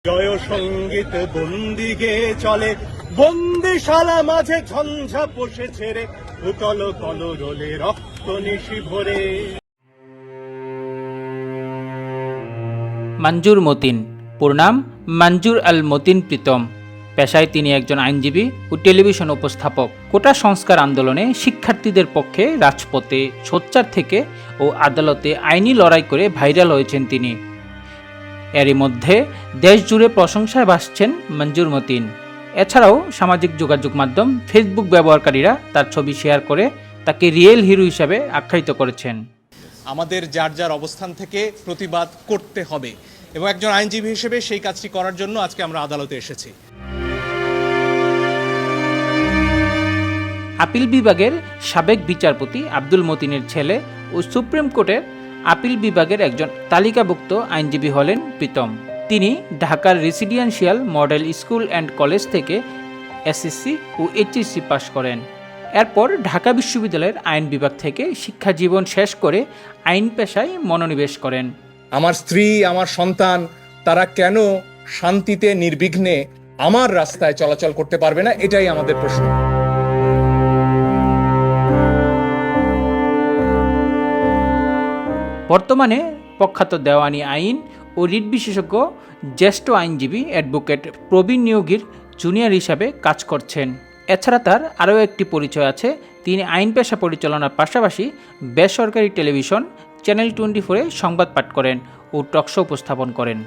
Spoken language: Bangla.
জয় সঙ্গীত বন্দি গেয়ে চলে, বন্দিশালা মাঝে ঝঞ্ঝা পোষে ছেড়ে, উতল কলরোলে রক্ত নিশি ভরে। মঞ্জুর মতিন, পুরনাম মঞ্জুর আল মতিন প্রীতম। পেশায় তিনি একজন আইনজীবী ও টেলিভিশন উপস্থাপক। কোটা সংস্কার আন্দোলনে শিক্ষার্থীদের পক্ষে রাজপথে, সোচ্চার থেকে ও আদালতে আইনি লড়াই করে ভাইরাল হয়েছেন তিনি। এরই মধ্যে দেশ জুড়ে প্রশংসায় ভাসছেন মঞ্জুর মতিন। এছাড়াও সামাজিক যোগাযোগ মাধ্যম ফেসবুক ব্যবহারকারীরা তার ছবি শেয়ার করে তাকে রিয়েল হিরো হিসাবে আখ্যায়িত করেছেন। আমাদের যার যার অবস্থান থেকে প্রতিবাদ করতে হবে এবং একজন আইনজীবী হিসেবে সেই কাজটি করার জন্য আজকে আমরা আদালতে এসেছি। আপিল বিভাগের সাবেক বিচারপতি আব্দুল মতিনের ছেলে ও সুপ্রিম কোর্টের আপিল বিভাগের একজন তালিকাভুক্ত আইনজীবী হলেন প্রীতম। তিনি ঢাকার residential model school and college থেকে এসএসসি ও এইচএসসি পাশ করেন। এরপর ঢাকা বিশ্ববিদ্যালয়ের আইন বিভাগ থেকে শিক্ষা জীবন শেষ করে আইন পেশায় মনোনিবেশ করেন। আমার স্ত্রী, আমার সন্তান, তারা কেন শান্তিতে নির্বিঘ্নে আমার রাস্তায় চলাচল করতে পারবে না, এটাই আমাদের প্রশ্ন। বর্তমানে প্রখ্যাত দেওয়ানি আইন ও রিট বিশেষজ্ঞ জ্যেষ্ঠ আইনজীবী অ্যাডভোকেট প্রবীণ নিয়োগীর জুনিয়র হিসাবে কাজ করছেন। এছাড়া তার আরও একটি পরিচয় আছে, তিনি আইন পেশা পরিচালনার পাশাপাশি বেসরকারি টেলিভিশন চ্যানেল 24-এ সংবাদ পাঠ করেন ও টকশো উপস্থাপন করেন।